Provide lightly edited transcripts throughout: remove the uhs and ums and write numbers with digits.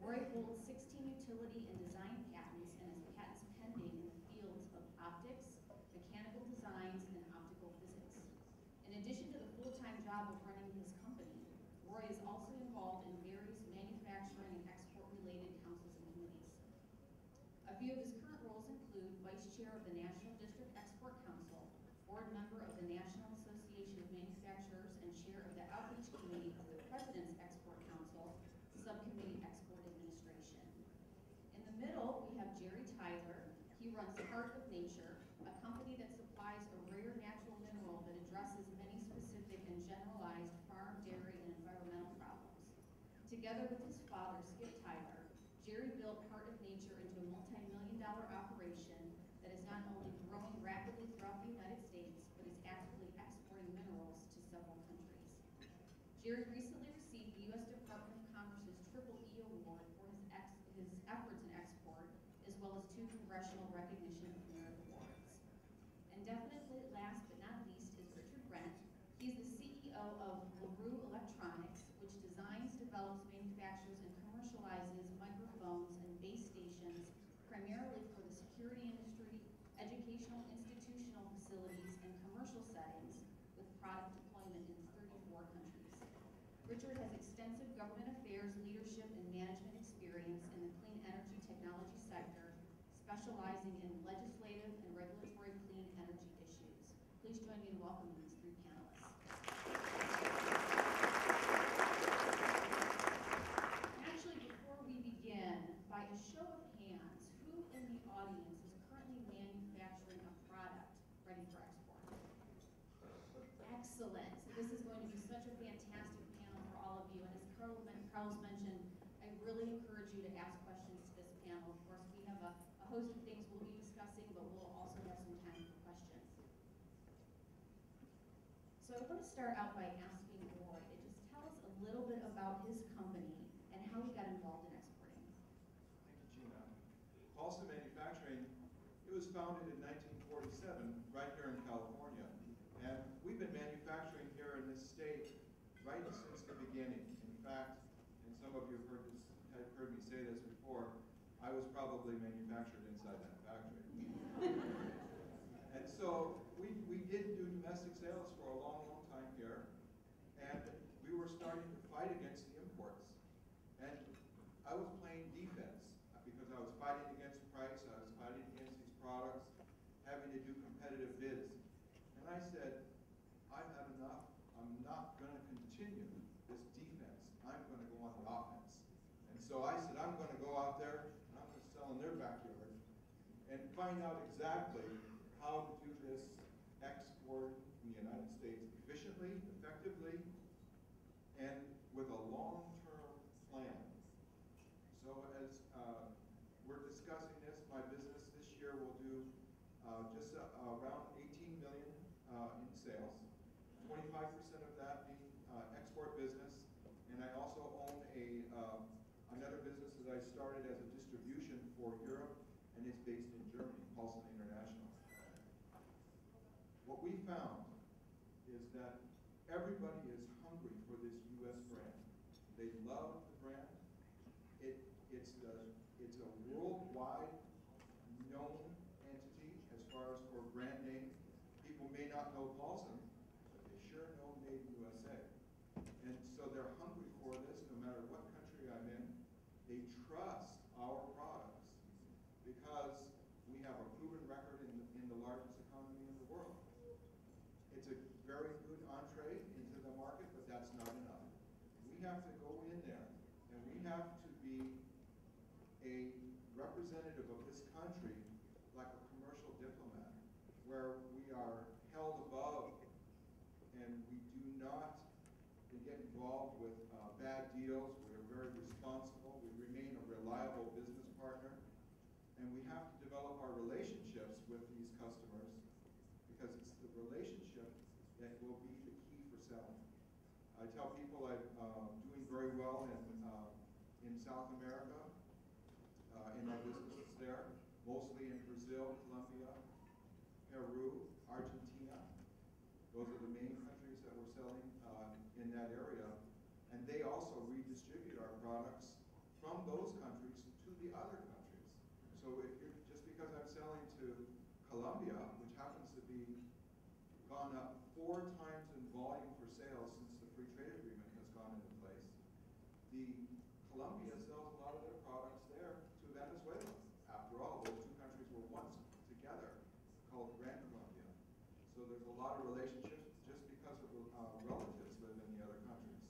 Roy holds 16 utility and design patents and has patents pending in the fields of optics, mechanical designs, and optical physics. In addition to the full-time job of running his company, Roy is also involved in various manufacturing and export-related councils and committees. A few of his current roles include Vice Chair of the National District Export Council, Board Member of the National Association of Manufacturers, and Chair of the Outreach Committee of the President's Export Council, Subcommittee Export Administration. In the middle, we have Jerry Tyler. He runs Heart of Nature, a company that supplies a rare natural mineral that addresses many specific and generalized farm, dairy, and environmental problems. Together with his father, Skip Tyler, Jerry built Heart of Nature into a multi-million-dollar operation that is not only growing rapidly throughout the United States, but is actively exporting minerals to several countries. Jerry recently received the U.S. Department of Commerce's Triple E Award for his efforts in export, as well as 2 Congressional Recognition of Merit Awards. And definitely last but not least is Richard Brent. He's the CEO of LaRue Electronics, which designs, develops, manufactures, and commercializes microphones and base stations primarily for the security industry, educational institutional facilities, and commercial settings, with product deployment in 34 countries. Richard has extensive government affairs, leadership, and management experience in the clean energy technology sector, specializing in legislative and regulatory clean energy issues. Please join me in welcoming these 3 panelists. Actually, before we begin, by a show of hands, who in the audience is currently manufacturing a product ready for export? Excellent. So this is going to be such a fantastic panel for all of you. And as Carlos mentioned, I really encourage you to ask questions to this panel. Of course, we have a host of things we'll be discussing, but we'll also have some time for questions. So I want to start out by asking Roy to just tell us a little bit about his company and how he got involved in exporting. Thank you, Gina. Paulson Manufacturing, it was founded in 1947 right here in California. And we've been manufacturing here in this state right since the beginning. In fact, and some of you have heard me say this before, I was probably manufactured inside that factory. And so we did do domestic sales for a long, long time here. And we were starting to fight against the imports. And I was playing defense because I was fighting against price, I was fighting against these products, having to do competitive bids. And I said, I've had enough. I'm not going to continue this defense. I'm going to go on the offense. And so I said, I'm going to go out there and I'm going to sell in their backyard and find out exactly how to do this export in the United States efficiently, effectively, and with a long-term plan. So as we're discussing this, my business this year will do just around 18 million in sales, 25% of that being export business, and I also own another business that I started as a distribution for Europe, and it's based in Germany, Paulson International. What we found is that everybody is hungry for this U.S. brand. They love the brand. It's a worldwide known entity as far as for brand name. People may not know Paulson, but they sure know Made in USA. And so they're hungry for this no matter what country I'm in. They trust our products because we have a proven record in the largest economy in the world. It's a very good entree into the market, but that's not enough. We have to go in there and we have to be a representative of this country like a commercial diplomat, where we are held above and we do not get involved with bad deals. We're very responsible. We remain a reliable business partner. And we have to develop our relationships with these customers because it's the relationship that will be the key for selling. I tell people I'm doing very well in South America, in our businesses there, mostly in Brazil, Colombia, Peru, Argentina. Those are the main countries that we're selling in that area. And they also redistribute our products from those countries to the other countries. So if you're, just because I'm selling to Colombia, which happens to be gone up 4 times in volume for sales since the free trade agreement has gone into place, Colombia sells a lot of their products there to Venezuela. After all, those 2 countries were once together, called Grand Colombia. So there's a lot of relationships just because of relatives live in the other countries.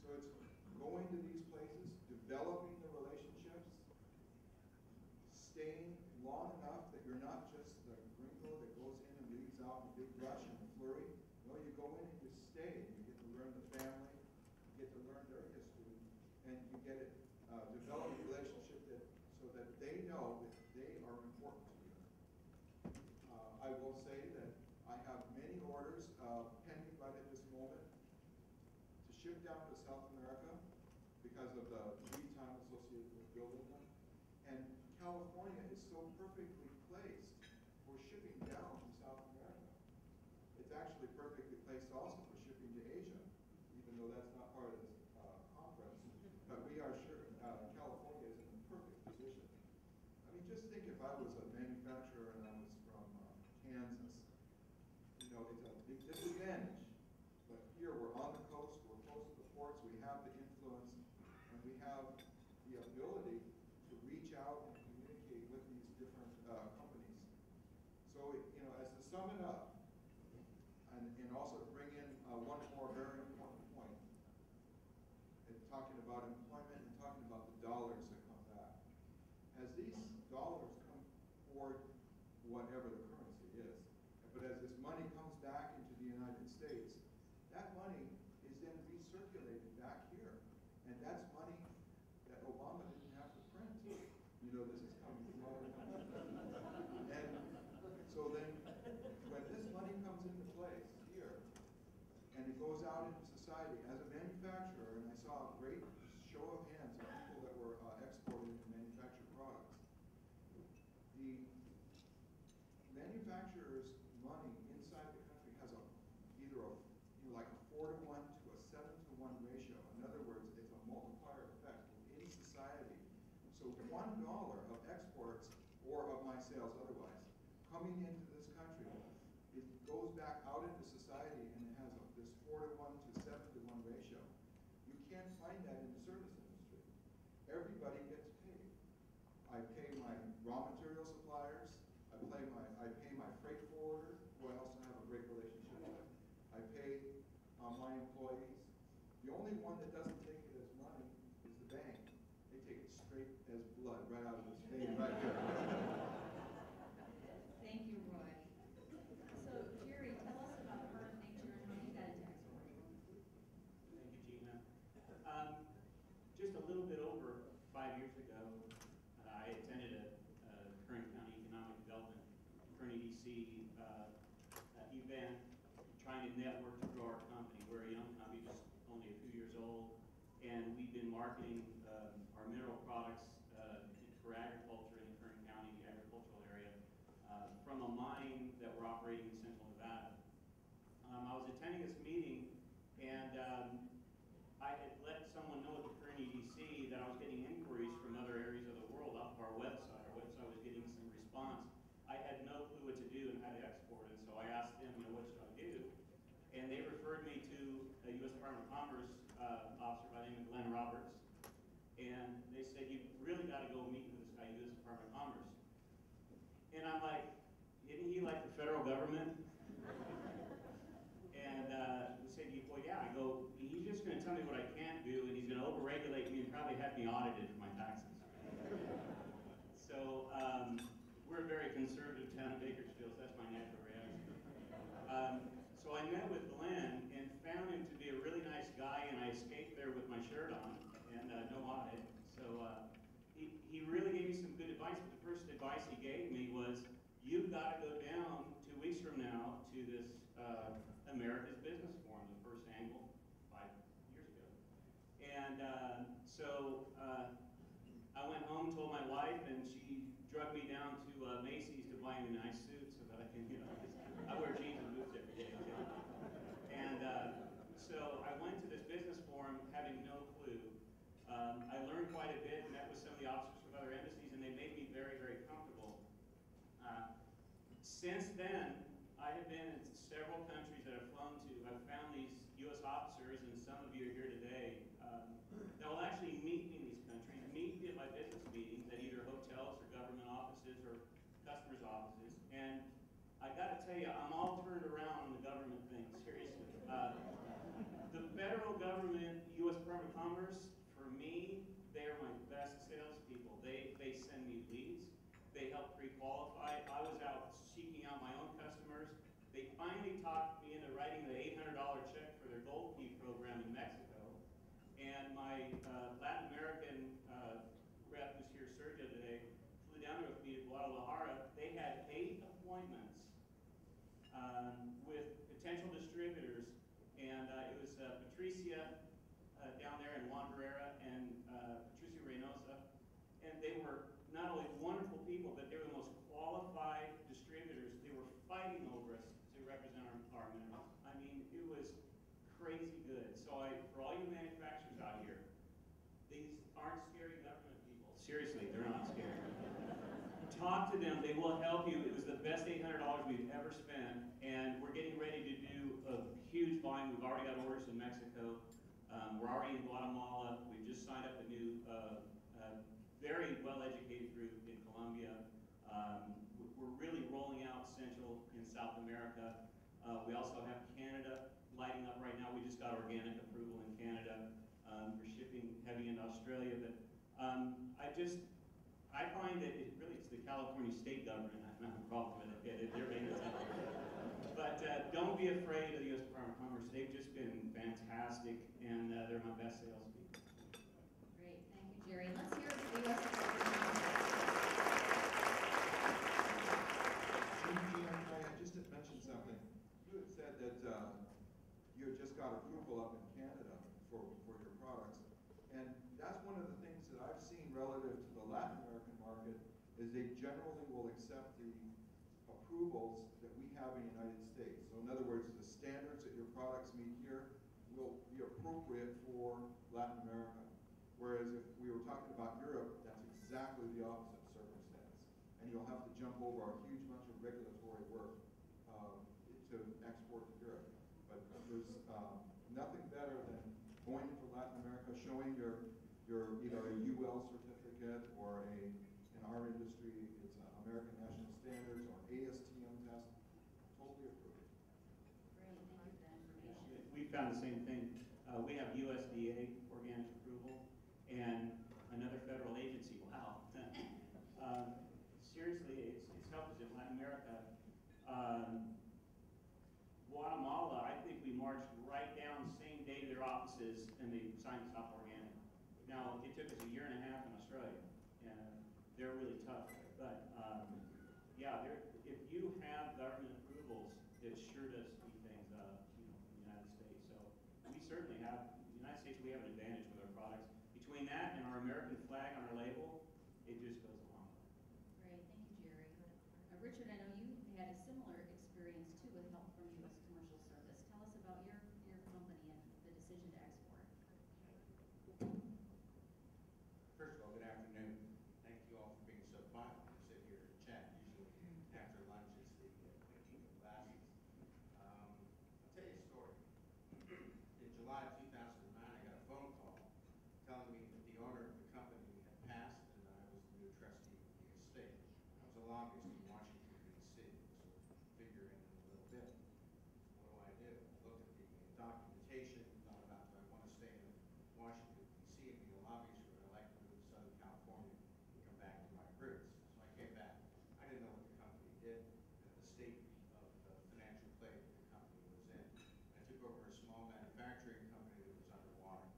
So it's going to these places, developing the relationships, staying long enough that you're not just the gringo that goes in and leaves out in a big rush and a flurry. No, you go in and you stay, and you get to learn the family, you get to learn their history, and you get it develop a relationship so that they know that they are important to you. I will say that I have many orders pending right at this moment to ship down to South America because of the lead time associated with building them. And California is so perfectly placed for shipping down to South America. It's actually perfectly placed also for shipping to Asia, even though that's not part of this conference. But we are sure California is in a perfect position. I mean, just think if I was a manufacturer and I was from Kansas. You know, it's a big disadvantage. But here we're on the coast, we're close to the ports, we have the influence, and we have the ability to reach out and communicate with these different companies. So, you know, as to sum it up, and also to bring in one more very important point, talking about employment and talking about the dollars that come back. As these dollars come toward whatever the currency is, but as this money comes back into the United States, that money is then recirculated back here. And that's money that Obama didn't have to print. You know, this is coming from other countries. And so then, when this money comes into place here, and it goes out into society, as a manufacturer, and I saw a great show of hands of people that were exporting and manufactured products. The manufacturer's money inside the country has either like a 4-to-1 to a 7-to-1 ratio. In other words, it's a multiplier effect within society. So $1 of exports or of my sales otherwise coming into this country, it goes back out into society and it has this 4-to-1 to 7-to-1 ratio. You can't find that in the service industry. Everybody gets paid. I pay my raw material suppliers. I pay my freight forwarder, who I also have a great relationship with. I pay my employees. The only one that doesn't take it as money is the bank. They take it straight as blood right out of this vein right here. Thank you, Roy. So, Jerry, tell us about Heart of Nature and how you got into exporting. Thank you, Gina. Just a little bit over 5 years ago, I attended a Kern County Economic Development, Kern EDC event, trying to network to grow our company. We're a young company, just only a few years old, and we've been marketing our mineral products for agriculture in the Kern County, the agricultural area, from a mine that we're operating in central Nevada. I was attending this meeting, and I had let someone know at the Kern EDC that I was getting inquiries from other areas of the world off of our website. Our website was getting some response. I had no clue what to do and how to export, and so I asked them, what should I do? And they referred me to a U.S. Department of Commerce officer by the name of Glenn Roberts. And they said, you've really got to go meet with this guy, U.S. Department of Commerce. And I'm like, isn't he like the federal government? And he said, well, yeah. I go, he's just going to tell me what I can't do, and he's going to overregulate me and probably have me audited for my taxes. So we're a very conservative town of Bakersfield, so that's my natural reaction. So I met with Glenn and found him to be a really nice guy, and I escaped there with my shirt on and no audit. So he really gave me some good advice, but the first advice he gave me was, you've got to go down 2 weeks from now to this America's Business Forum, the first annual, 5 years ago. And so I went home, told my wife, and she drug me down to Macy's to buy me a nice suit so that I can, I wear jeans and boots every day. Okay? And so I went to this business forum having no clue. I learned quite quite a bit, met with some of the officers from other embassies, and they made me very, very comfortable. Since then, I have been in several countries that I've flown to. I've found these U.S. officers, and some of you are here today, that will actually meet me in these countries, meet me at my business meetings at either hotels or government offices or customers' offices. And I got to tell you, I'm all turned around on the government thing, seriously. The federal government, U.S. Department of Commerce, for me, they are my best salespeople. They send me leads. They help pre-qualify. I was out seeking out my own customers. They finally talked me into writing the $800 check for their Gold Key program in Mexico. And my Latin American rep who's here, Sergio, today, flew down there with me to Guadalajara. They had 8 appointments with potential distributors. And it was Patricia down there in Moderator and Patricia Reynosa. And they were not only wonderful people, but they were the most qualified distributors. They were fighting over us to represent our minerals. I mean, it was crazy good. So for all you manufacturers out here, these aren't scary government people. Seriously, they're not scary. Talk to them. They will help you. It was the best $800 we've ever spent. And we're getting ready to do a huge volume. We've already got orders in Mexico. We're already in Guatemala. We've just signed up a new, very well-educated group in Colombia. We're really rolling out Central and South America. We also have Canada lighting up right now. We just got organic approval in Canada. We're shipping heavy into Australia. But I find that it's the California state government. I don't have a problem with it. They're making it happen. But don't be afraid of the U.S. Department of Commerce. They've just been fantastic, and they're my best salespeople. Great, thank you, Jerry. Let's hear it for the U.S. Department of Commerce. Gina, I just had mentioned something. You had said that you had just got approval up in Canada for your products, and that's one of the things that I've seen relative to the Latin American market is they generally will accept the approvals that we have in the United States. So in other words, the standards that your products meet here will be appropriate for Latin America. Whereas if we were talking about Europe, that's exactly the opposite circumstance. And you'll have to jump over a huge bunch of regulatory work to export to Europe. But there's nothing better than going into Latin America, showing your either a UL certificate or in our industry, it's American National Standards or ASTM test, totally approved. Great, thank you for that information. We found the same thing. We have USDA organic approval and another federal agency. Wow. Seriously, it's helped us in Latin America. Guatemala, I think we marched right down same day to their offices and they signed us off organic. Now, it took us a year and a half in Australia. And they're really tough. But yeah, if you have government approvals, it sure does speed things up, in the United States. So we certainly have, in the United States, we have an advantage with our products. Between that and our American flag on our label, it just goes a long way. Great, thank you, Jerry. Richard, I know you had a similar experience too with help from U.S. Commercial Service. Tell us about your company and the decision to export. First of all, good afternoon. Thank you all for being so quiet when we sit here and chat. Usually after lunch it's the clinking of glasses. I'll tell you a story. In July of 2009, I got a phone call telling me that the owner of the company had passed and I was the new trustee of the estate. I was a lobbyist in Washington, D.C., so figure in a little bit. What do? I looked at the documentation, thought about, do I want to stay in Washington, D.C. and be a lobbyist, or would I like to move to Southern California and come back to my roots? So I came back. I didn't know what the company did and the state of the financial play that the company was in. I took over a small manufacturing company that was underwater.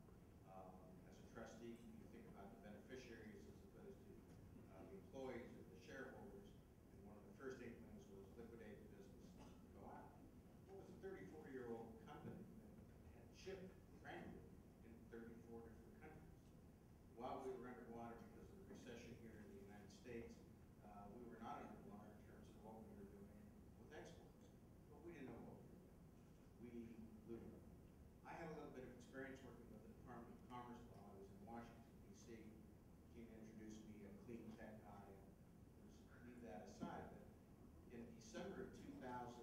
As a trustee, you think about the beneficiaries as opposed to the employees or the shareholders. And one of the first 8 things was liquidate the business and go out. What was a 34-year-old company that had shipped frankly in 34 different countries? While we were underwater because of the recession here in the United States, we were not underwater in terms of what we were doing with export. But we didn't know what we were doing. We learned. I had a little bit of experience working with the Department of Commerce while I was in Washington, D.C. clean tech guy, and leave that aside. But in December of 2011,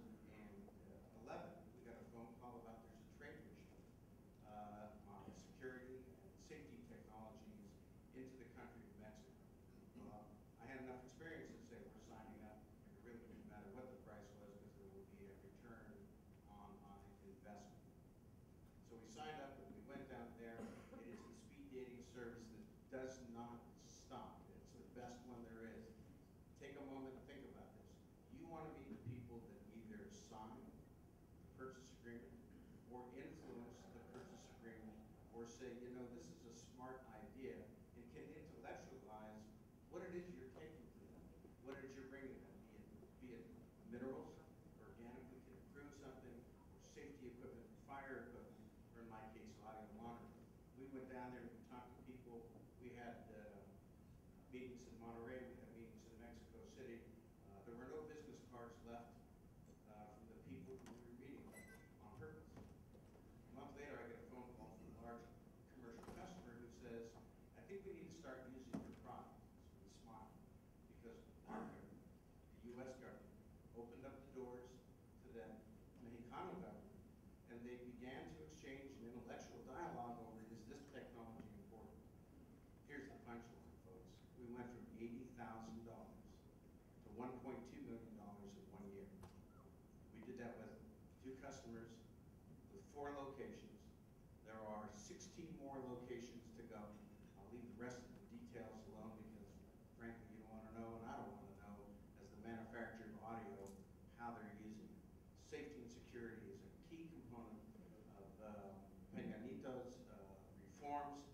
we got a phone call about there's a trade mission on security and safety technologies into the country of Mexico. I had enough experience to say we're signing up. It really didn't matter what the price was because there would be a return on investment. So we signed up and we went down there. It is the speed dating service that does not stop. It's the best one there is. Take a moment and think about this. You want to meet the people that either sign the purchase agreement or influence the purchase agreement or say, you know, this is a smart idea and can intellectualize what it is you're taking to them, what it is you're bringing them, be it minerals, organically can improve something, or safety equipment, fire equipment, or in my case, audio monitoring. We went down there and we talked to people. We had meetings in Monterey, we had meetings in Mexico City. There were no business cards left from the people who we were meeting on purpose. A month later, I get a phone call from a large commercial customer who says, I think we need to start using your product. So we smiled because our government, the U.S. government, opened up the doors to the Mexicano government, and they began to exchange an intellectual dialogue over, is this technology important? Here's the punchline, folks. We went from $80,000 to $1.2 million in 1 year. We did that with 2 customers, with 4 locations. There are 16 more locations to go. I'll leave the rest of the details alone because, frankly, you don't want to know, and I don't want to know, as the manufacturer of audio, how they're using it. Safety and security is a key component of Peñanito's reforms.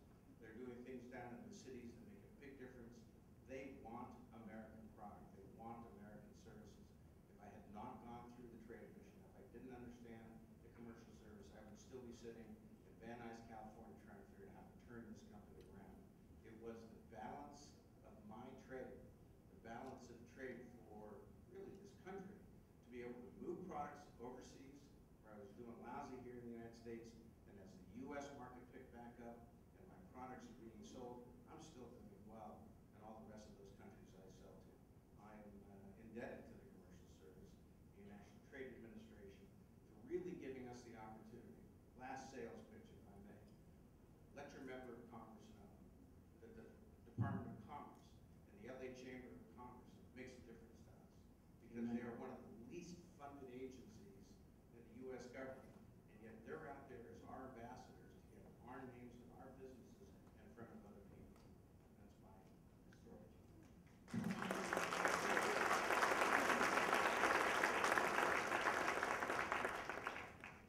They're doing things down in the cities that make a big difference. They want American product. They want American services. If I had not gone through the trade mission, if I didn't understand the commercial service, I would still be sitting in Van Nuys, California, trying to figure out how to turn this company around. It was the balance of my trade, the balance of trade for really this country, to be able to move products overseas, where I was doing lousy here in the United States, and as the U.S. market picked back up and my products are being sold, I'm still doing well in all the rest of those countries I sell to. I am indebted to the Commercial Service, the National Trade Administration, for really giving us the opportunity. Last sales pitch, if I may. Let your member of Congress know that the Department of Commerce and the LA Chamber of Commerce makes a difference to us because they are one of the least funded agencies in the U.S. government, and yet they're out there as our ambassadors to get our names and our businesses in front of other people. That's my story.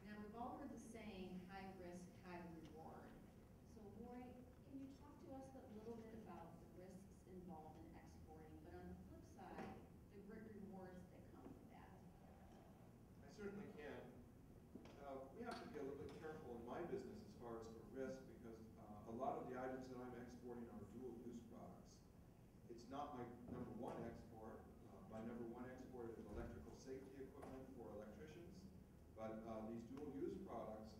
Now, we've all heard the saying, high risk, high reward. So, Roy, can you talk to us a little bit about the risks involved in exporting, but on the flip side, the great rewards that come with that? I certainly can. We have to be a little bit careful in my business as far as for risk because a lot of the items that I'm exporting are dual-use products. It's not my number one export. My number one export is electrical safety equipment for electricians, but these dual-use products,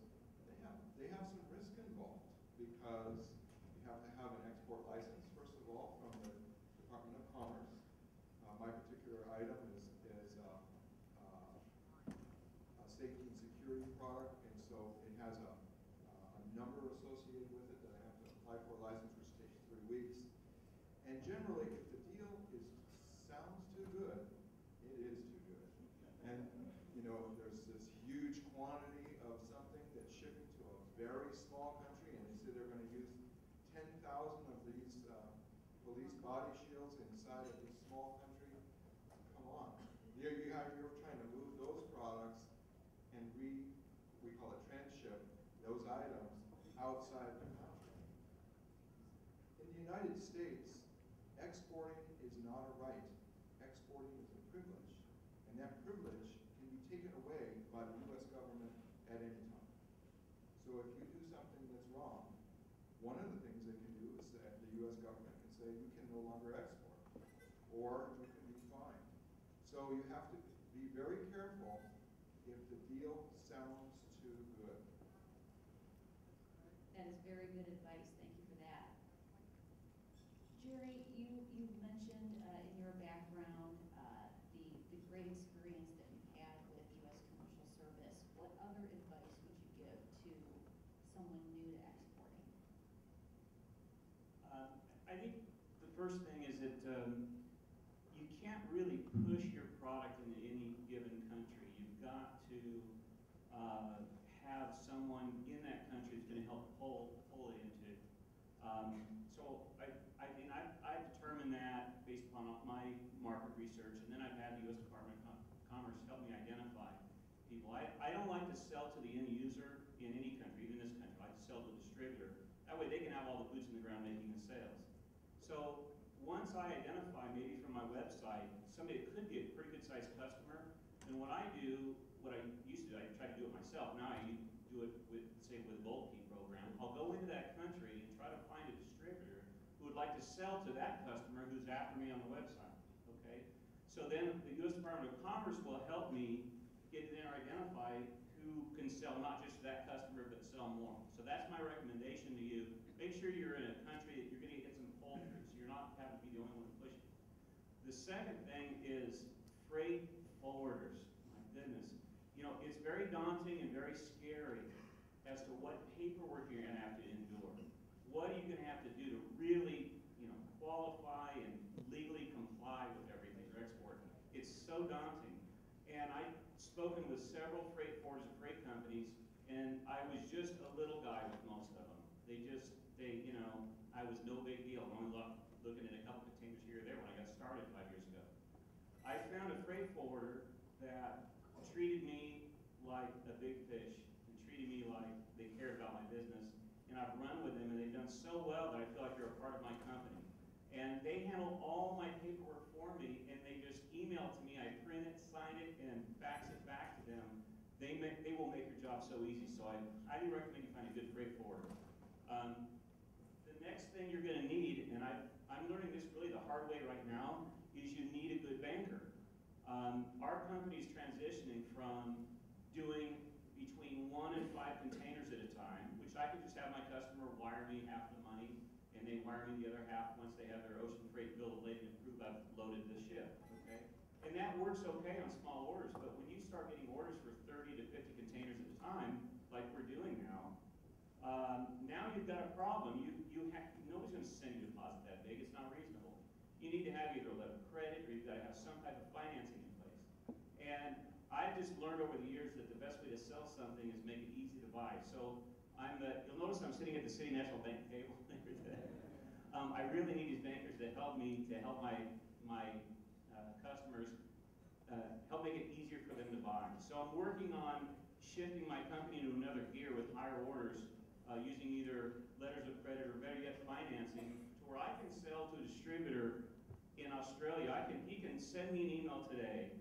they have some risk involved because you have to have an export license, first of all, from the Department of Commerce. My particular item is a safety and security product, and so it has a number associated with it that I have to apply for a license, which takes 3 weeks. And generally, if the deal sounds too good, it is too good. And you know, there's this huge quantity of something that's shipping to a very small country, and they say they're going to use 10,000 of these police body shields inside of this small country. Come on, you're trying to move those products and we call it transship those items outside the country. In the United States, exporting is not a right. Exporting is a privilege, and that privilege can be taken away by the U.S. government at any time. So if you do something that's wrong, one of the things they can do is that the U.S. government can say you can no longer export, or you can be fined. So you have to be very careful if the deal sounds too good. That is very good advice. Thank you for that. Jerry, you someone new to exporting? I think the first thing is that you can't really push your product into any given country. You've got to have someone in that country that's going to help pull it into. So I've determined that based upon my market research, and then I've had the U.S. Department of Commerce help me identify people. I don't like to sell to the end user in any country, even this country. I like to sell to a distributor. That way they can have all the boots in the ground making the sales. So once I identify, maybe from my website, somebody that could be a pretty good sized customer, then what I do, what I used to do, I try to do it myself. Now I do it with, say, with a bulk key program. I'll go into that country and try to find a distributor who would like to sell to that customer who's after me on the website, okay? So then the U.S. Department of Commerce will help me get in there, identify who can sell not just to that customer, but sell more. So that's my recommendation to you. Make sure you're in a country that you're going to get some pull through, so you're not having to be the only one pushing. The second thing is freight forwarders. My goodness. You know, it's very daunting and very scary as to what paperwork you're going to have to endure. What are you going to have to do to really, you know, qualify and legally comply with everything you're exporting? It's so daunting. And I've spoken with several freight forwarders and freight companies, and I was just a little guy with most of them. You know, I was no big deal. I only looking at a couple containers here or there when I got started 5 years ago. I found a freight forwarder that treated me like a big fish and treated me like they cared about my business. And I've run with them, and they've done so well that I feel like they're a part of my company. And they handle all my paperwork for me, and they just email it to me. I print it, sign it, and fax it back to them. They will make your job so easy. So I highly recommend you find a good freight forwarder. The next thing you're going to need, and I'm learning this really the hard way right now, is you need a good banker. Our company's transitioning from doing between 1 and 5 containers at a time, which I could just have my customer wire me half the money, and they wire me the other half once they have their ocean freight bill of lading and prove I've loaded the ship, okay? And that works okay on small orders, but when you start getting orders for 30 to 50 containers at a time, like we're doing now, now you've got a problem. Nobody's going to send you a deposit that big. It's not reasonable. You need to have either a letter of credit or you've got to have some type of financing in place. And I've just learned over the years that the best way to sell something is make it easy to buy. So you'll notice I'm sitting at the City National Bank table today. I really need these bankers to help me, to help my customers, help make it easier for them to buy. So I'm working on shifting my company to another gear with higher orders, using either letters of credit or better yet financing, to where I can sell to a distributor in Australia. He can send me an email today.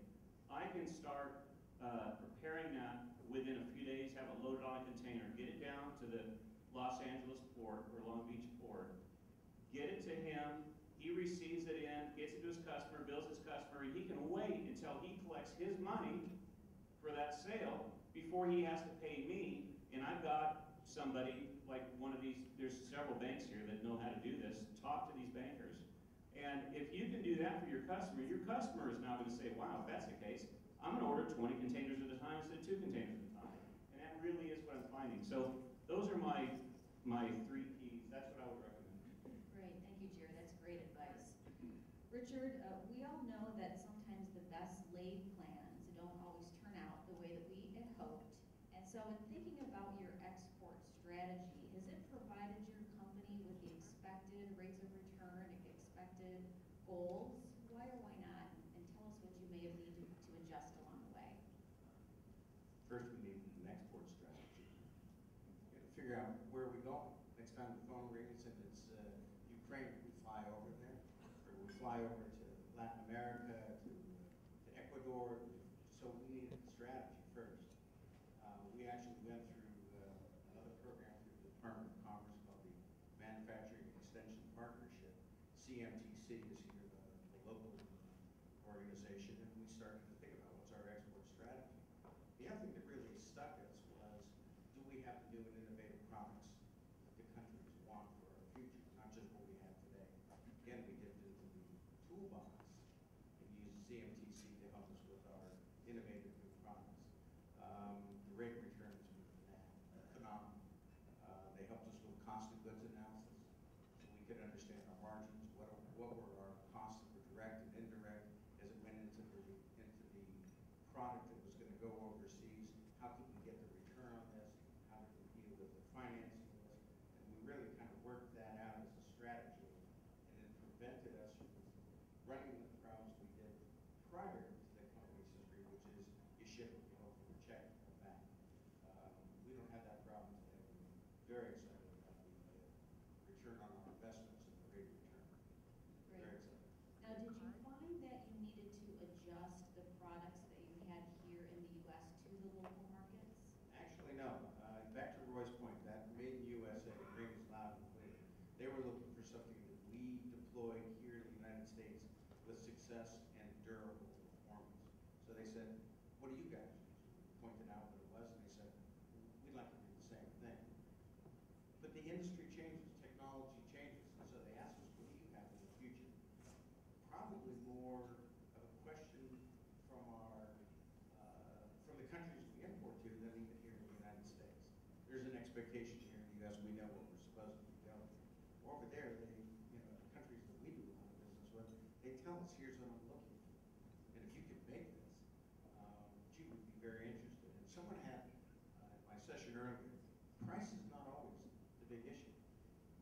I can start preparing that within a few days, have it loaded on a container, get it down to the Los Angeles port or Long Beach port, get it to him, he receives it in, gets it to his customer, bills his customer, and he can wait until he collects his money for that sale before he has to pay me. And I've got somebody like one of these, there's several banks here that know how to do this, talk to these bankers. And if you can do that for your customer is now going to say, wow, if that's the case, I'm going to order 20 containers at a time instead of 2 containers at a time. And that really is what I'm finding. So those are my 3 keys. That's what I would recommend. Great, thank you, Jerry. That's great advice. Richard, we all know that sometimes the best laid plans don't always turn out the way that we had hoped. And so in thinking about your export strategy, has it provided your company with the expected rates of return, expected goals? Why or why not? And tell us what you may have needed to adjust along the way. First, we need an export strategy. We got to figure out where we go. Next time the phone rings and it's Ukraine, we fly over there, or we fly over to Latin America, to Ecuador. So we need a strategy first. We actually went through another program through the Department of Commerce called the Manufacturing Extension Partnership. CMTC is here, the local organization, and we started to think about what's our export strategy. The other thing that really stuck us was, do we have new and innovative products that the countries want for our future, not just what we have today. Again, we dipped into the toolbox and used CMTC to help us with our innovative new products. The rate of return has been phenomenal. to go overseas, how can we get the return on this, how do we deal with the financing of this, and we really kind of worked that out as a strategy, and it prevented us from running into the problems we did prior to the company's history, which is you ship it, you hope for a check to come back. We don't have that problem today. We're very excited about the return on our investments and the rate of return. Very Great. excited. Now, did you find that you needed to adjust the products that you had here in the U.S. to the local markets? Actually, no. Back to Roy's point, that made in USA rings loud and clear. They were looking for something that we deployed here in the United States with success and durable performance. So they said, what do you guys use? We pointed out what it was, and they said, we'd like to do the same thing. But the industry changes, technology changes, and so they asked us, what do you have in the future? Probably more of a question from from the countries we import to than even here in the United States. There's an expectation here in the U.S. We know what we're supposed to be doing. Over there, the countries that we do a lot of business with, they tell us, here's what I'm looking for. And if you can make this, gee, we'd be very interested. And someone had, my session earlier, price is not always the big issue.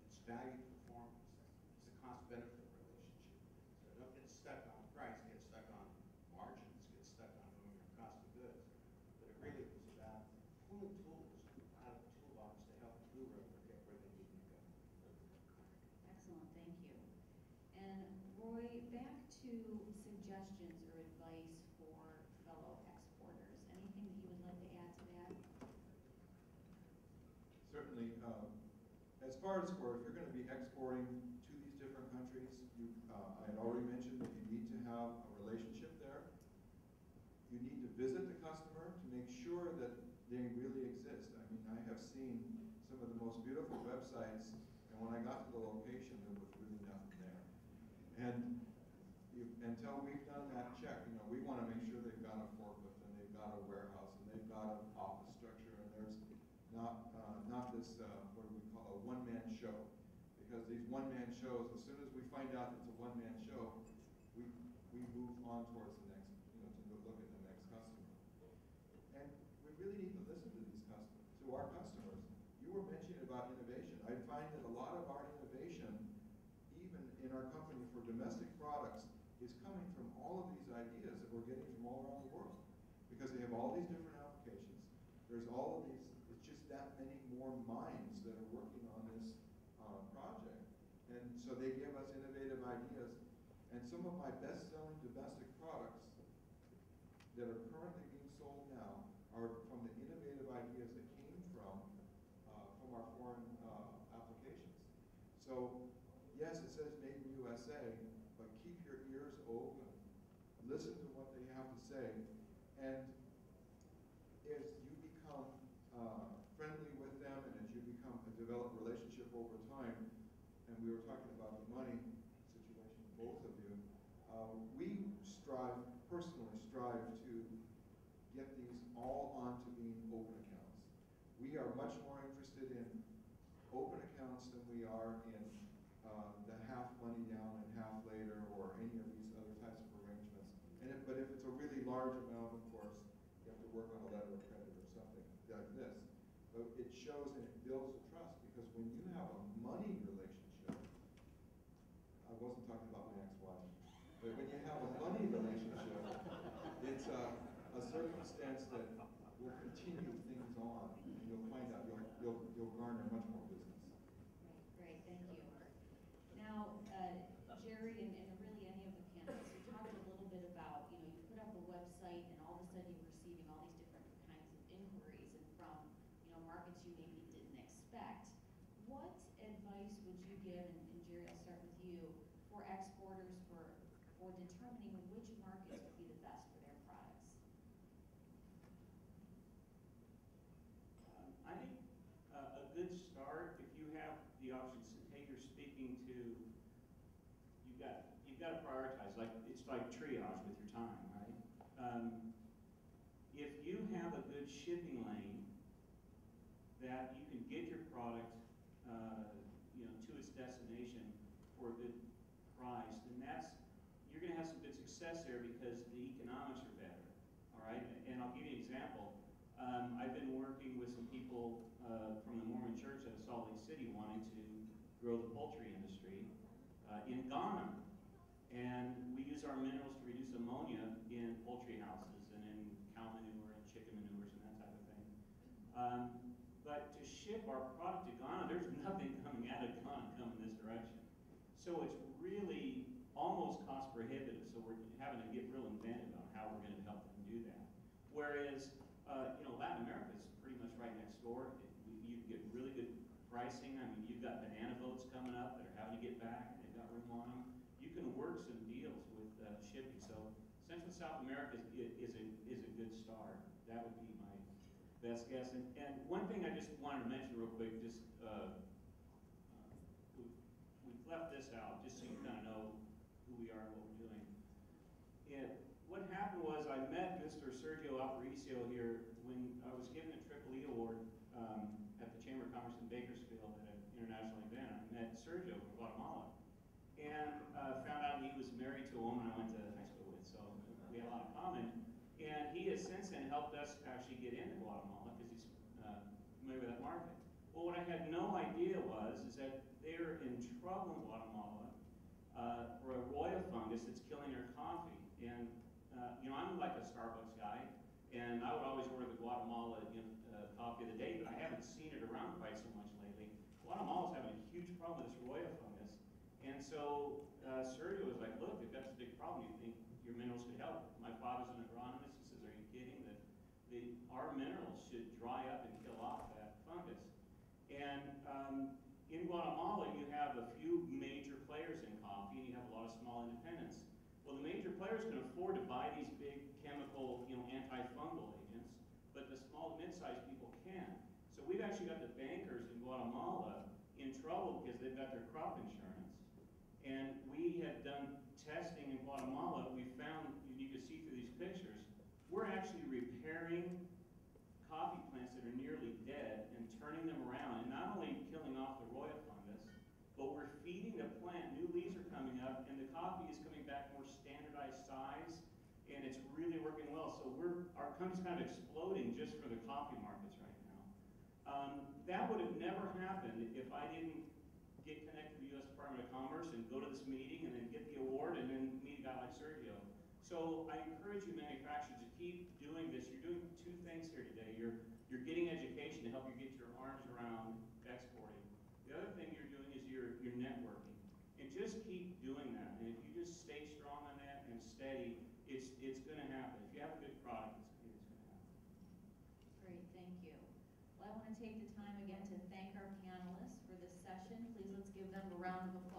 It's value performance. It's the cost-benefit relationship. So don't get stuck on price, get stuck on margins, get stuck on knowing your cost of goods. But it really was about pulling tools out of the toolbox to help the blue road get where they need to go. Excellent, thank you. And Roy, back to suggestions or advice for fellow exporters. Anything that you would like to add to that? Certainly, as far as if you're going to be exporting to these different countries, I had already mentioned that you need to have a relationship there. You need to visit the customer to make sure that they really exist. I mean, I have seen some of the most beautiful websites, and when I got to the location, there was really nothing there. And until we've done that check, we want to make sure they've got a forklift, and they've got a warehouse, and they've got an office structure, and there's not this, what do we call, a one-man show. Because these one-man shows, as soon as we find out it's a one-man show, we move on towards the next, to look at the next customer. And we really need to listen to these customers, to our customers. You were mentioning about innovation. I find that a lot of our innovation, even in our company for domestic products, is coming from all of these ideas that we're getting from all around the world. Because they have all these different applications. There's all of these, it's just that many more minds that are working on this project. And so they give us innovative ideas. And some of my best-selling domestic products that are currently being sold now are from the innovative ideas that came from our foreign applications. So, yes, it says made in USA, but keep your ears open. Listen to what they have to say. And as you become friendly with them, and as you develop a relationship over time, and we were talking about the money situation, both of you, we personally strive to get these all onto being open accounts. We are much more interested in open accounts than we are in the half money down and half later, or any of these other types of arrangements. But if it's a really large amount, of course, you have to work on a letter of credit or something like this. But it shows and it builds the trust, because when you have a money relationship, I wasn't talking about my ex-wife, but when you have a money relationship, it's a circumstance that will continue things on, and you'll find out you'll garner much more business. Great, thank you. Now, Jerry, and really any of the panelists, you talked a little bit about, you put up a website, and all of a sudden you're receiving all these different kinds of inquiries, and from, markets you maybe didn't expect. What advice would you give, and Jerry, I'll start with you, for exporters for determining which markets would be the best for their products? I think a good start, if you have the options, hey, you're speaking to, you've got to prioritize. It's like triage with your time, right? If you have a good shipping lane that you can get your product, to its destination for a good price, then you're going to have some good success there, because the economics are better, all right? And I'll give you an example. I've been working with some people from the Mormon Church out of Salt Lake City wanting to grow the poultry industry in Ghana. And we use our minerals to reduce ammonia in poultry houses and in cow manure and chicken manures and that type of thing. But to ship our product to Ghana, there's nothing coming out of Ghana coming this direction. So it's really almost cost prohibitive. So we're having to get real inventive on how we're going to help them do that. Whereas, Latin America is pretty much right next door. You get really good pricing. I mean, you've got banana boats coming up that are having to get back. They've got room on them. You can work some deals with shipping. So Central and South America is a good start. That would be my best guess. And one thing I just wanted to mention real quick, just we've left this out just so you kind of know who we are and what we're doing. And what happened was I met Mr. Sergio Aparicio here when I was given a Triple E Award at the Chamber of Commerce in Bakersfield at an international event. I met Sergio from Guatemala and found out he was married to a woman I went to high school with, so we had a lot in common. And he has since then helped us actually get into Guatemala because he's familiar with that market. Well, what I had no idea is that they're in trouble in Guatemala for a roya fungus that's killing their coffee. And I'm like a Starbucks guy, and I would always order the Guatemala coffee of the day, but I haven't seen it around quite so much lately. Guatemala's having a huge problem with this roya fungus. And so Sergio was like, look, if that's a big problem, you think your minerals could help? My father's an agronomist. He says, are you kidding? Our minerals should dry up and kill off that fungus. And in Guatemala, you have a few major players in coffee, and you have a lot of small independents. Well, the major players can afford to buy these big chemical, antifungal agents, but the small to mid-sized people can't. So we've actually got the bankers in Guatemala in trouble because they've got their crop insurance. And we have done testing in Guatemala. We found, you can see through these pictures, we're actually repairing coffee plants that are nearly dead and turning them around, and not only killing off the roya fungus, but we're feeding the plant. New leaves are coming up, and the coffee is coming back more standardized size, and it's really working well. So our company's kind of exploding just for the coffee markets right now. That would have never happened if I didn't get connected to the U.S. Department of Commerce and go to this meeting and then get the award and then meet a guy like Sergio. So I encourage you manufacturers to keep doing this. You're doing two things here today. You're getting education to help you get your arms around exporting. The other thing you're doing is you're networking. And just keep doing that. And if you just stay strong on that and steady, it's going to happen. If you have a good product, it's going to happen. Great, thank you. Well, I want to take the time again to thank our panelists for this session. Please let's give them a round of applause.